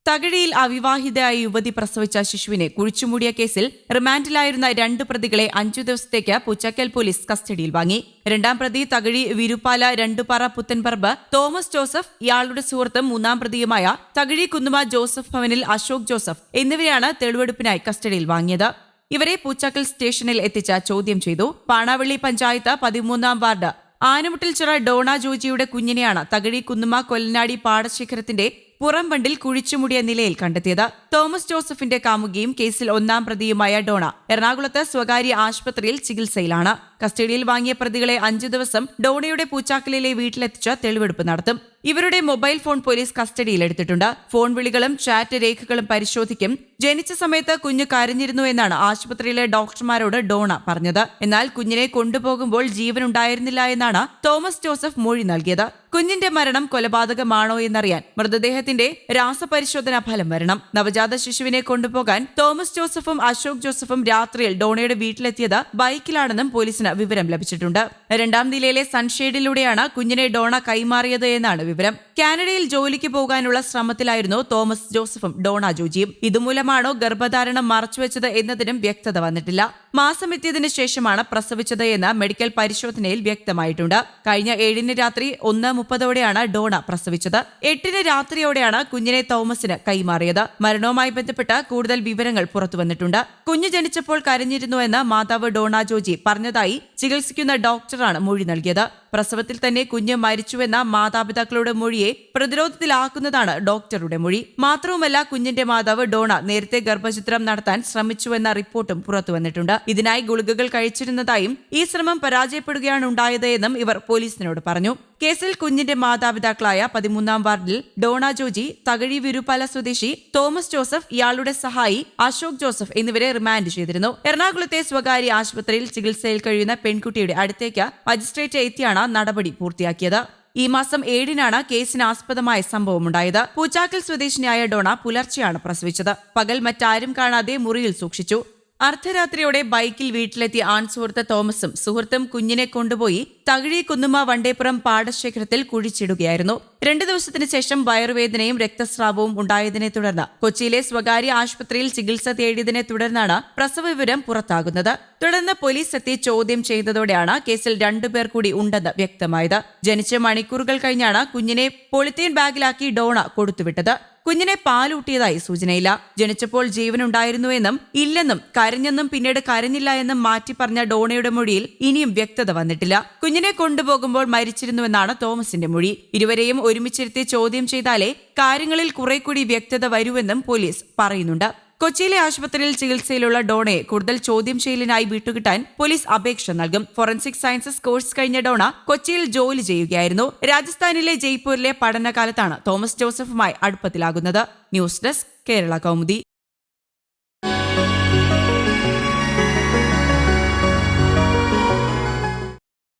തകഴിയിൽ അവിവാഹിതയായ യുവതി പ്രസവിച്ച ശിശുവിനെ കുഴിച്ചുമൂടിയ കേസിൽ റിമാൻഡിലായിരുന്ന 2 പ്രതികളെ 5 ദിവസത്തേക്ക് പൂച്ചക്കൽ പോലീസ് കസ്റ്റഡിയിൽ വാങ്ങി. 2ാം പ്രതി തകഴി വിരുപ്പാല രണ്ടുപാറ പുത്തൻപറമ്പ് തോമസ് ജോസഫ്, ഇയാളുടെ സുഹൃത്തും 3ാം പ്രതിയുമായ തകഴി കുന്നുമ ജോസഫ് ഭവനിൽ അശോക് ജോസഫ് എന്നിവരെയാണ് തെളിവെടുപ്പിനായി കസ്റ്റഡിയിൽ വാങ്ങിയത്. ഇവരെ പൂച്ചക്കൽ സ്റ്റേഷനിൽ എത്തിച്ച് ചോദ്യം ചെയ്തു. പാണാവള്ളി പഞ്ചായത്ത് 13ാം വാർഡ് ആനമുട്ടിൽച്ചിറ ഡോണ ജോജിയുടെ കുഞ്ഞിനെയാണ് തകഴി കുന്നുമ കൊല്ലനാടി പാടശേഖരത്തിന്റെ പുറംബണ്ടിൽ കുഴിച്ചുമൂടിയ നിലയിൽ കണ്ടെത്തിയത്. തോമസ് ജോസഫിന്റെ കാമുകിയും കേസിൽ 1ാം പ്രതിയുമായ ഡോണ എറണാകുളത്ത് സ്വകാര്യ ആശുപത്രിയിൽ ചികിത്സയിലാണ്. കസ്റ്റഡിയിൽ വാങ്ങിയ പ്രതികളെ 5 ദിവസം ഡോണയുടെ പൂച്ചാക്കലിലെ വീട്ടിലെത്തിച്ച് തെളിവെടുപ്പ് നടത്തും. ഇവരുടെ മൊബൈൽ ഫോൺ പോലീസ് കസ്റ്റഡിയിലെടുത്തിട്ടുണ്ട്. ഫോൺ വിളികളും ചാറ്റ് രേഖകളും പരിശോധിക്കും. ജനിച്ച സമയത്ത് കുഞ്ഞ് കരഞ്ഞിരുന്നു എന്നാണ് ആശുപത്രിയിലെ ഡോക്ടർമാരോട് ഡോണ പറഞ്ഞത്. എന്നാൽ കുഞ്ഞിനെ കൊണ്ടുപോകുമ്പോൾ ജീവനുണ്ടായിരുന്നില്ല എന്നാണ് തോമസ് ജോസഫ് മൊഴി നൽകിയത്. കുഞ്ഞിന്റെ മരണം കൊലപാതകമാണോ എന്നറിയാൻ മൃതദേഹത്തിന്റെ രാസപരിശോധനാ ഫലം വരണം. നവജാത ശിശുവിനെ കൊണ്ടുപോകാൻ തോമസ് ജോസഫും അശോക് ജോസഫും രാത്രിയിൽ ഡോണയുടെ വീട്ടിലെത്തിയത് ബൈക്കിലാണെന്നും പോലീസിന് വിവരം ലഭിച്ചിട്ടുണ്ട്. 2ാം നിലയിലെ സൺഷെയ്ഡിലൂടെയാണ് കുഞ്ഞിനെ ഡോണ കൈമാറിയത് എന്നാണ് വിവരം. കാനഡയിൽ ജോലിക്ക് പോകാനുള്ള ശ്രമത്തിലായിരുന്നു തോമസ് ജോസഫും ഡോണ ജോജിയും. ഇതുമൂലമാണോ ഗർഭധാരണം മറച്ചുവെച്ചത് എന്നതിനും വ്യക്തത വന്നിട്ടില്ല. മാസം എത്തിയതിനു ശേഷമാണ് പ്രസവിച്ചത് എന്ന് മെഡിക്കൽ പരിശോധനയിൽ വ്യക്തമായിട്ടുണ്ട്. കഴിഞ്ഞ 7-ന് രാത്രി 1:30ഓടെയാണ് ഡോണ പ്രസവിച്ചത്. 8-ന് രാത്രിയോടെയാണ് കുഞ്ഞിനെ തോമസിന് കൈമാറിയത്. മരണവുമായി ബന്ധപ്പെട്ട് കൂടുതൽ വിവരങ്ങൾ പുറത്തുവന്നിട്ടുണ്ട്. കുഞ്ഞ് ജനിച്ചപ്പോൾ കരഞ്ഞിരുന്നുവെന്ന് മാതാവ് ഡോണ ജോജി പറഞ്ഞതായി ചികിത്സിക്കുന്ന ഡോക്ടറാണ് മൊഴി നൽകിയത്. പ്രസവത്തിൽ തന്നെ കുഞ്ഞ് മരിച്ചുവെന്ന മാതാപിതാക്കളുടെ മൊഴിയെ പ്രതിരോധത്തിലാക്കുന്നതാണ് ഡോക്ടറുടെ മൊഴി. മാത്രവുമല്ല, കുഞ്ഞിന്റെ മാതാവ് ഡോണ നേരത്തെ ഗർഭചിത്രം നടത്താൻ ശ്രമിച്ചുവെന്ന റിപ്പോർട്ടും പുറത്തുവന്നിട്ടുണ്ട്. ഇതിനായി ഗുളികകൾ കഴിച്ചിരുന്നതായും ഈ ശ്രമം പരാജയപ്പെടുകയാണ് ഉണ്ടായത് എന്നും ഇവർ പോലീസിനോട് പറഞ്ഞു. കേസിൽ കുഞ്ഞിന്റെ മാതാപിതാക്കളായ 13ാം വാർഡിൽ ഡോണ ജോജി, തകഴി വിരുപ്പാല സ്വദേശി തോമസ് ജോസഫ്, ഇയാളുടെ സഹായി അശോക് ജോസഫ് എന്നിവരെ റിമാൻഡ് ചെയ്തിരുന്നു. എറണാകുളത്തെ സ്വകാര്യ ആശുപത്രിയിൽ ചികിത്സയിൽ കഴിയുന്ന പെൺകുട്ടിയുടെ അടുത്തേക്ക് മജിസ്ട്രേറ്റ് എത്തിയാണ് നടപടി പൂർത്തിയാക്കിയത്. ഈ മാസം 7-നാണ് കേസിന് ആസ്പദമായ സംഭവമുണ്ടായത്. പൂച്ചാക്കൽ സ്വദേശിനിയായ ഡോണ പുലർച്ചെയാണ് പ്രസവിച്ചത്. പകൽ മറ്റാരും കാണാതെ മുറിയിൽ സൂക്ഷിച്ചു. അർദ്ധരാത്രിയോടെ ബൈക്കിൽ വീട്ടിലെത്തിയ ആൺസുഹൃത്ത് തോമസും സുഹൃത്തും കുഞ്ഞിനെ കൊണ്ടുപോയി തകഴി കുന്നുമ വണ്ടേപ്പുറം പാടശേഖരത്തിൽ കുഴിച്ചിടുകയായിരുന്നു. 2 ദിവസത്തിന് ശേഷം വയറുവേദനയും രക്തസ്രാവവും ഉണ്ടായതിനെ തുടർന്ന് കൊച്ചിയിലെ സ്വകാര്യ ആശുപത്രിയിൽ ചികിത്സ തേടിയതിനെ തുടർന്നാണ് പ്രസവ വിവരം പുറത്താകുന്നത്. തുടർന്ന് പോലീസ് എത്തി ചോദ്യം ചെയ്തതോടെയാണ് കേസിൽ 2 പേർ കൂടി ഉണ്ടെന്ന് വ്യക്തമായത്. ജനിച്ച മണിക്കൂറുകൾ കഴിഞ്ഞാണ് കുഞ്ഞിനെ പോളിത്തീൻ ബാഗിലാക്കി ഡോണ കൊടുത്തുവിട്ടത്. കുഞ്ഞിനെ പാലൂട്ടിയതായി സൂചനയില്ല. ജനിച്ചപ്പോൾ ജീവനുണ്ടായിരുന്നുവെന്നും ഇല്ലെന്നും കരഞ്ഞെന്നും പിന്നീട് കരഞ്ഞില്ല എന്നും മാറ്റി പറഞ്ഞ ഡോണയുടെ മൊഴിയിൽ ഇനിയും വ്യക്തത വന്നിട്ടില്ല. കുഞ്ഞിനെ കൊണ്ടുപോകുമ്പോൾ മരിച്ചിരുന്നുവെന്നാണ് തോമസിന്റെ മൊഴി. ഇരുവരെയും ഒരുമിച്ചിരുത്തി ചോദ്യം ചെയ്താലേ കാര്യങ്ങളിൽ കുറെ കൂടി വ്യക്തത വരുമെന്നും പോലീസ് പറയുന്നുണ്ട്. കൊച്ചിയിലെ ആശുപത്രിയിൽ ചികിത്സയിലുള്ള ഡോണയെ കൂടുതൽ ചോദ്യം ചെയ്യലിനായി വിട്ടുകിട്ടാൻ പോലീസ് അപേക്ഷ നൽകും. ഫോറൻസിക് സയൻസസ് കോഴ്സ് കഴിഞ്ഞ ഡോണ കൊച്ചിയിൽ ജോലി ചെയ്യുകയായിരുന്നു. രാജസ്ഥാനിലെ ജയ്പൂരിലെ പഠനകാലത്താണ് തോമസ് ജോസഫുമായി അടുപ്പത്തിലാകുന്നത്. News desk, Kerala Kaumudi.